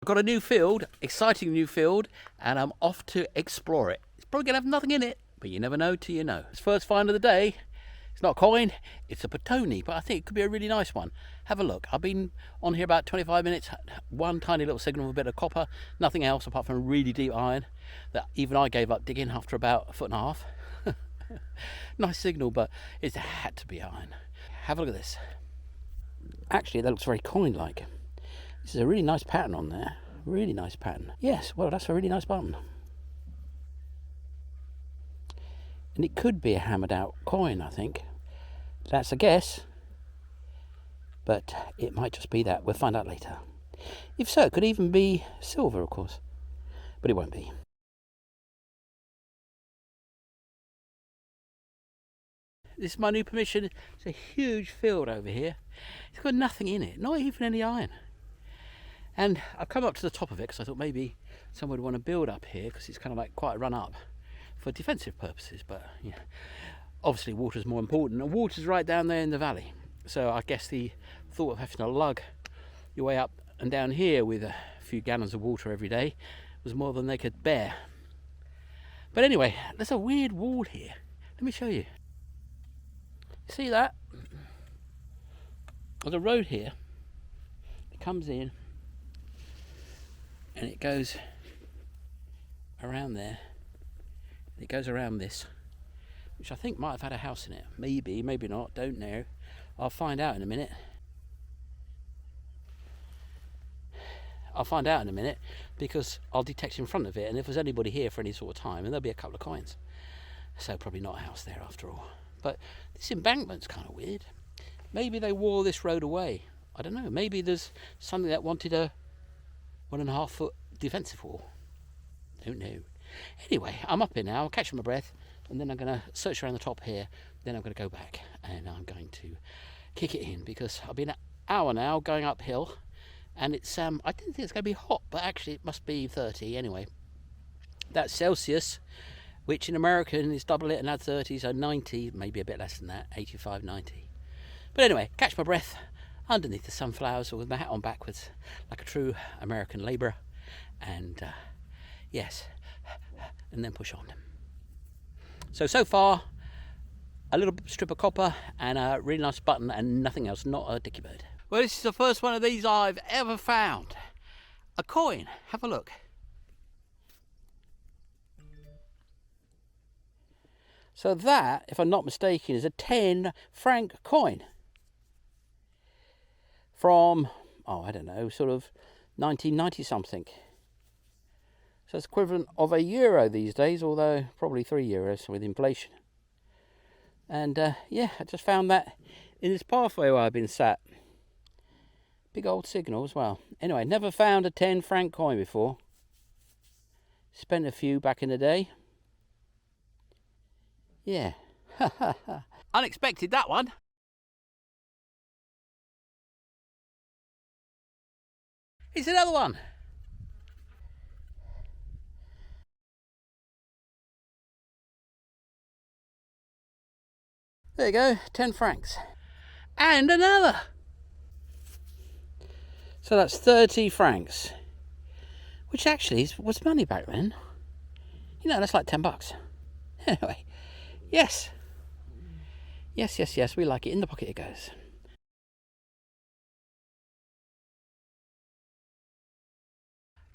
got a new field, exciting new field, and I'm off to explore it. It's probably going to have nothing in it, but you never know till you know. It's first find of the day. It's not a coin, it's a patoni, but I think it could be a really nice one. Have a look. I've been on here about 25 minutes, one tiny little signal with a bit of copper, nothing else apart from a really deep iron that even I gave up digging after about 1.5 feet. Nice signal, but it had to be iron. Have a look at this. Actually, that looks very coin-like. This is a really nice pattern on there. Really nice pattern. Yes, well, that's a really nice button. And it could be a hammered out coin, I think. That's a guess. But it might just be that. We'll find out later. If so, it could even be silver, of course. But it won't be. This is my new permission. It's a huge field over here. It's got nothing in it, not even any iron. And I've come up to the top of it because I thought maybe someone would want to build up here because it's kind of like quite run up for defensive purposes. But yeah, obviously water's more important. And water's right down there in the valley. So I guess the thought of having to lug your way up and down here with a few gallons of water every day was more than they could bear. But anyway, there's a weird wall here. Let me show you. See that? There's a road here. It comes in and it goes around there. It goes around this, which I think might have had a house in it. Maybe, maybe not, don't know. I'll find out in a minute. I'll find out in a minute because I'll detect in front of it, and if there's anybody here for any sort of time, and there'll be a couple of coins. So probably not a house there after all. But this embankment's kind of weird. Maybe they wore this road away. I don't know. Maybe there's something that wanted a 1.5 foot defensive wall. Don't know. Anyway, I'm up here now. I'll catch my breath, and then I'm going to search around the top here. Then I'm going to go back, and I'm going to kick it in because I've been an hour now going uphill, and it's I didn't think it's going to be hot, but actually it must be 30 anyway. That's Celsius, which in American is double it and add 30, so 90, maybe a bit less than that, 85, 90. But anyway, catch my breath underneath the sunflowers with my hat on backwards, like a true American labourer, and yes, and then push on. So far, a little strip of copper and a really nice button and nothing else, not a dicky bird. Well, this is the first one of these I've ever found. A coin, have a look. So that, if I'm not mistaken, is a 10 franc coin from, oh, I don't know, sort of 1990 something. So it's equivalent of €1 these days, although probably €3 with inflation. And yeah, I just found that in this pathway where I've been sat. Big old signal as well. Anyway, never found a 10 franc coin before. Spent a few back in the day. Yeah. Unexpected, that one. It's another one. There you go, 10 francs. And another. So that's 30 francs. Which actually was money back then. You know, that's like $10. Anyway. Yes. Yes, we like it. In the pocket it goes.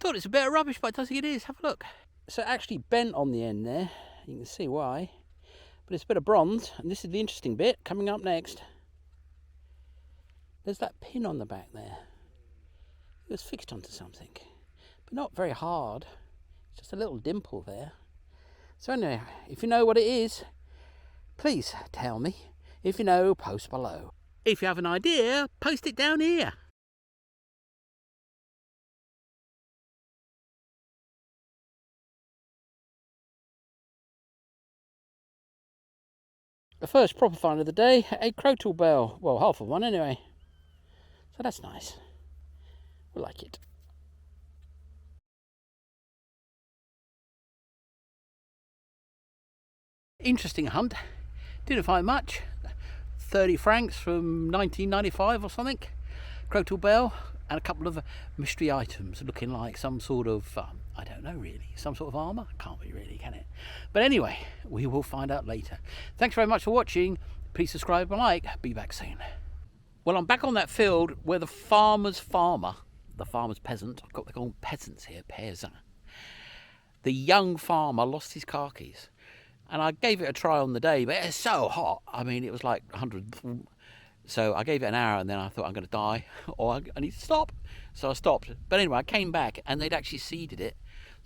Thought it's a bit of rubbish, but I don't think it is. Have a look. So it actually bent on the end there. You can see why. But it's a bit of bronze, and this is the interesting bit coming up next. There's that pin on the back there. It was fixed onto something, but not very hard. Just a little dimple there. So anyway, if you know what it is, please tell me. If you know, post below. If you have an idea, post it down here. The first proper find of the day, a crotal bell. Well, half of one anyway. So that's nice. We like it. Interesting hunt. Didn't find much. 30 francs from 1995 or something. Crotal bell. and a couple of mystery items looking like some sort of, I don't know really, some sort of armour. Can't be really, can it? But anyway, we will find out later. Thanks very much for watching. Please subscribe and like. Be back soon. Well, I'm back on that field where the farmer's farmer, the farmer's peasant, they call them peasants here, peasant. The young farmer lost his car keys. And I gave it a try on the day, but it's so hot. I mean, it was like 100. So I gave it an hour and then I thought I'm going to die or I need to stop. So I stopped. But anyway, I came back and they'd actually seeded it.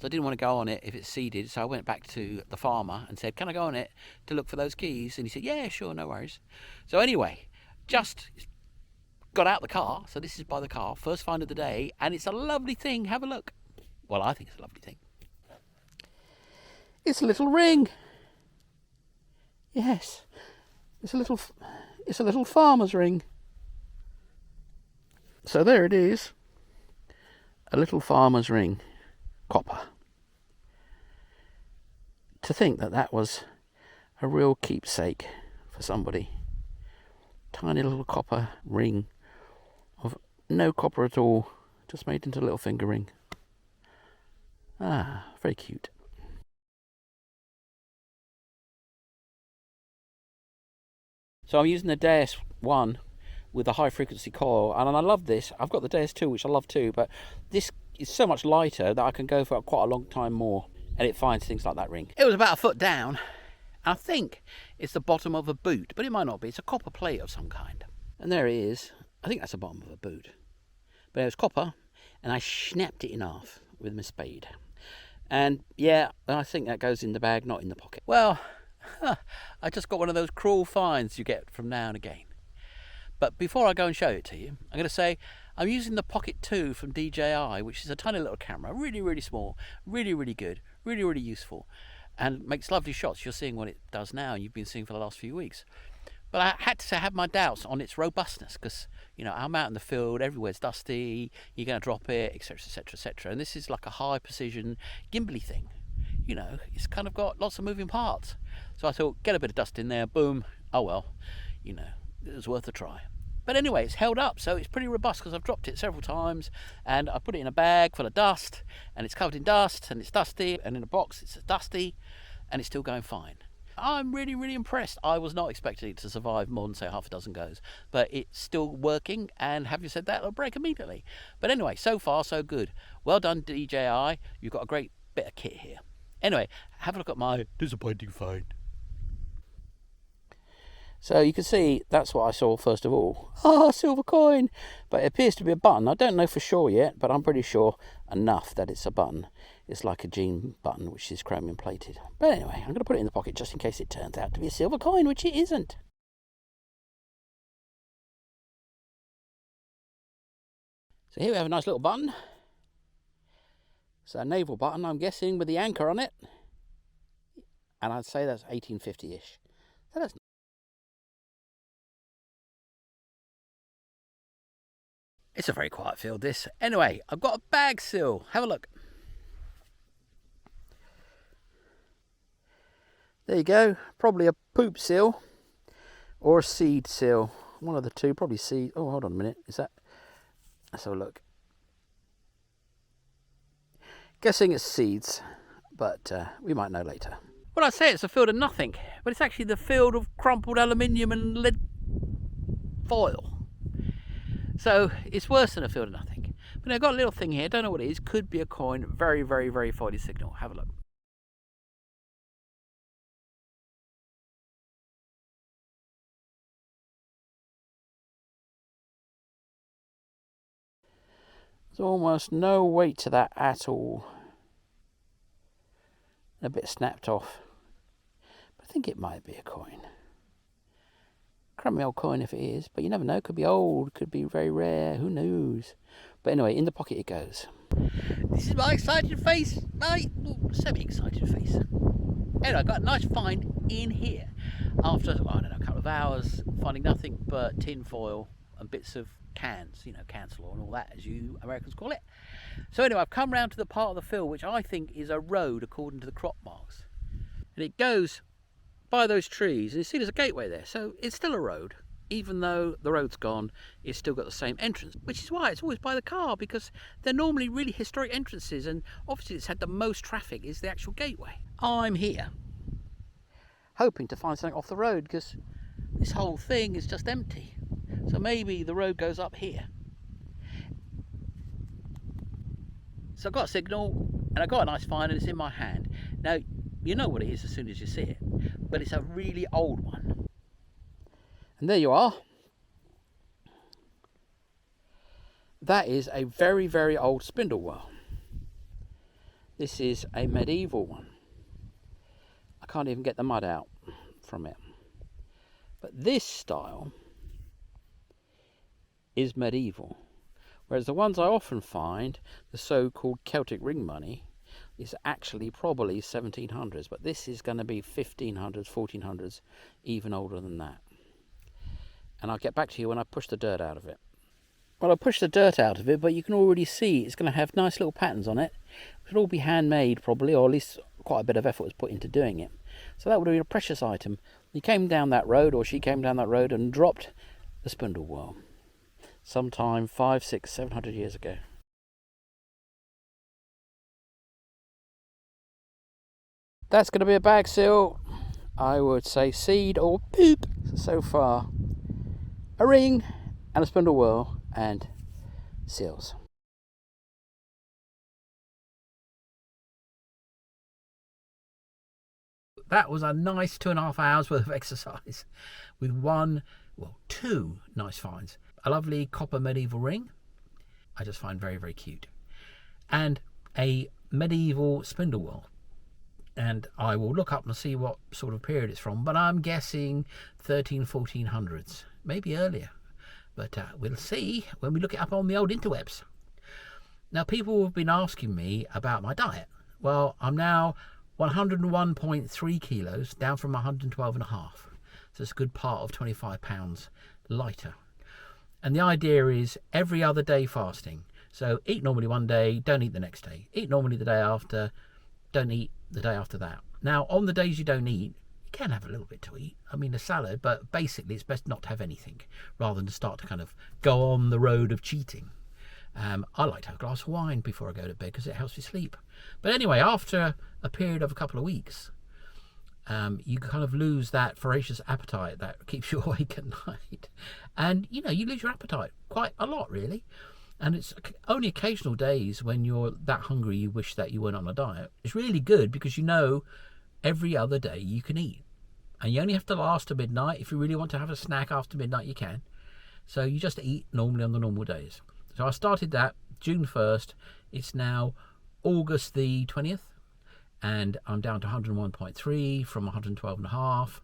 So I didn't want to go on it if it's seeded. So I went back to the farmer and said, can I go on it to look for those keys? And he said, yeah, sure, no worries. So anyway, just got out the car. So this is by the car, first find of the day. And it's a lovely thing. Have a look. Well, I think it's a lovely thing. It's a little ring. Yes, it's a little farmer's ring. So there it is, a little farmer's ring, copper. To think that that was a real keepsake for somebody. Tiny little copper ring of no copper at all, just made into a little finger ring. Ah, very cute. So I'm using the DS1 with a high frequency coil, and I love this. I've got the DS2, which I love too, but this is so much lighter that I can go for quite a long time more, and it finds things like that ring. It was about a foot down. I think it's the bottom of a boot, but it might not be. It's a copper plate of some kind. And there it is. I think that's the bottom of a boot. But it was copper, and I snapped it in half with my spade. And yeah, I think that goes in the bag, not in the pocket. Well, I just got one of those cruel finds you get from now and again. But before I go and show it to you, I'm going to say I'm using the Pocket 2 from DJI, which is a tiny little camera, really, really small, really, really good, really, really useful, and makes lovely shots. You're seeing what it does now, and you've been seeing for the last few weeks. But I had to have my doubts on its robustness because, you know, I'm out in the field, everywhere's dusty, you're going to drop it, etc., etc., etc. And this is like a high precision gimbally thing. You know, it's kind of got lots of moving parts. So I thought, get a bit of dust in there, boom, oh well, you know, it was worth a try. But anyway, it's held up, so it's pretty robust because I've dropped it several times, and I put it in a bag full of dust, and it's covered in dust, and it's dusty, and in a box it's dusty, and it's still going fine. I'm really, really impressed. I was not expecting it to survive more than, say, half a dozen goes, but it's still working, and having said that, it'll break immediately. But anyway, so far, so good. Well done, DJI. You've got a great bit of kit here. Anyway, have a look at my disappointing find. So you can see that's what I saw first of all. Ah, silver coin! But it appears to be a button. I don't know for sure yet, but I'm pretty sure enough that it's a button. It's like a jean button, which is chromium plated. But anyway, I'm going to put it in the pocket just in case it turns out to be a silver coin, which it isn't. So here we have a nice little button. It's a naval button, I'm guessing, with the anchor on it. And I'd say that's 1850-ish. So that's It's a very quiet field, this. Anyway, I've got a bag seal. Have a look. There you go. Probably a poop seal or a seed seal. One of the two. Probably seed. Oh, hold on a minute. Is that... Let's have a look. Guessing it's seeds, but we might know later. Well, I say it's a field of nothing, but it's actually the field of crumpled aluminium and lead foil. So it's worse than a field of nothing. But I've got a little thing here, don't know what it is, could be a coin, very, very, very foily signal. Have a look. There's almost no weight to that at all. A bit snapped off. But I think it might be a coin. Crummy old coin if it is, but you never know, could be old, could be very rare, who knows. But anyway, in the pocket it goes. This is my excited face, my semi-excited face. Anyway, I got a nice find in here. After, I don't know, a couple of hours, finding nothing but tin foil and bits of cans, you know, cancel and all that, as you Americans call it. So anyway, I've come round to the part of the field which I think is a road according to the crop marks. And it goes by those trees, and you see there's a gateway there, so it's still a road. even though the road's gone, it's still got the same entrance, which is why it's always by the car, because they're normally really historic entrances, and obviously it's had the most traffic is the actual gateway. I'm here hoping to find something off the road, because this whole thing is just empty. So maybe the road goes up here. So I've got a signal and I've got a nice find, and it's in my hand. Now, you know what it is as soon as you see it, but it's a really old one. And there you are. That is a very, very old spindle well. This is a medieval one. I can't even get the mud out from it. But this style is medieval. Whereas the ones I often find, the so-called Celtic ring money, is actually probably 1700s. But this is going to be 1500s, 1400s, even older than that. And I'll get back to you when I push the dirt out of it. Well, I pushed the dirt out of it, but you can already see it's going to have nice little patterns on it. It'll all be handmade probably, or at least quite a bit of effort was put into doing it. So that would have been a precious item. He came down that road, or she came down that road and dropped the spindle well sometime 500, 600, 700 years ago. That's going to be a bag seal. I would say seed or poop so far. A ring and a spindle well and seals. That was a nice 2.5 hours worth of exercise with two nice finds. A lovely copper medieval ring, I just find very, very cute, and a medieval spindle well. And I will look up and see what sort of period it's from, but I'm guessing 1400s, maybe earlier. But we'll see when we look it up on the old interwebs. Now, people have been asking me about my diet. Well, I'm now 101.3 kilos, down from 112.5. So it's a good part of 25 pounds lighter. And the idea is every other day fasting. So eat normally one day, don't eat the next day. Eat normally the day after, don't eat the day after that. Now, on the days you don't eat, you can have a little bit to eat. I mean, a salad, but basically it's best not to have anything rather than to start to kind of go on the road of cheating. I like to have a glass of wine before I go to bed because it helps me sleep. But anyway, after a period of a couple of weeks, you kind of lose that voracious appetite that keeps you awake at night. And, you know, you lose your appetite quite a lot, really. And it's only occasional days when you're that hungry you wish that you weren't on a diet. It's really good because you know every other day you can eat. And you only have to last to midnight. If you really want to have a snack after midnight, you can. So you just eat normally on the normal days. So I started that June 1st. It's now August the 20th. And I'm down to 101.3 from 112.5.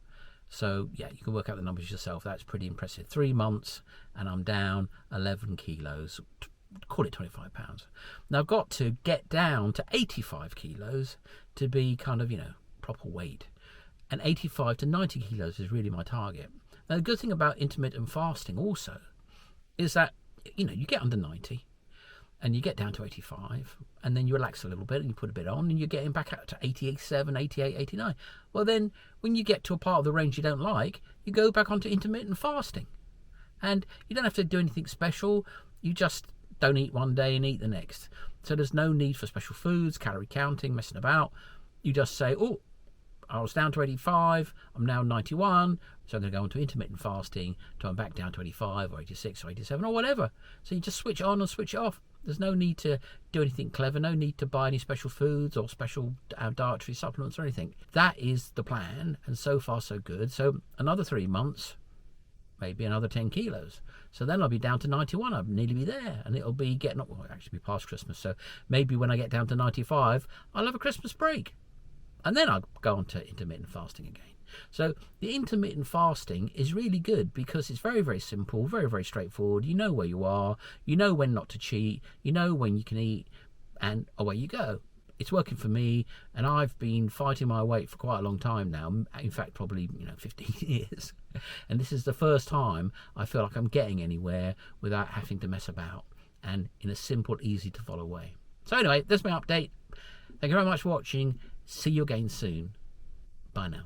So yeah, you can work out the numbers yourself. That's pretty impressive. 3 months and I'm down 11 kilos, call it 25 pounds. Now I've got to get down to 85 kilos to be kind of, you know, proper weight. And 85 to 90 kilos is really my target. Now the good thing about intermittent fasting also is that, you know, you get under 90 and you get down to 85 and then you relax a little bit and you put a bit on and you're getting back out to 87, 88, 89. Well, then when you get to a part of the range you don't like, you go back onto intermittent fasting. And you don't have to do anything special. You just don't eat one day and eat the next. So there's no need for special foods, calorie counting, messing about. You just say, oh, I was down to 85, I'm now 91, so I'm going to go into intermittent fasting till I'm back down to 85 or 86 or 87 or whatever. So you just switch on and switch it off. There's no need to do anything clever, no need to buy any special foods or special dietary supplements or anything. That is the plan, and so far so good. So another 3 months, maybe another 10 kilos. So then I'll be down to 91, I'll nearly be there, and it'll be getting up, well, it'll actually be past Christmas, so maybe when I get down to 95, I'll have a Christmas break. And then I'll go on to intermittent fasting again. So the intermittent fasting is really good because it's very, very simple, very, very straightforward. You know where you are, you know when not to cheat, you know when you can eat, and away you go. It's working for me, and I've been fighting my weight for quite a long time now. In fact, probably 15 years. And this is the first time I feel like I'm getting anywhere without having to mess about, and in a simple, easy to follow way. So anyway, that's my update. Thank you very much for watching. See you again soon. Bye now.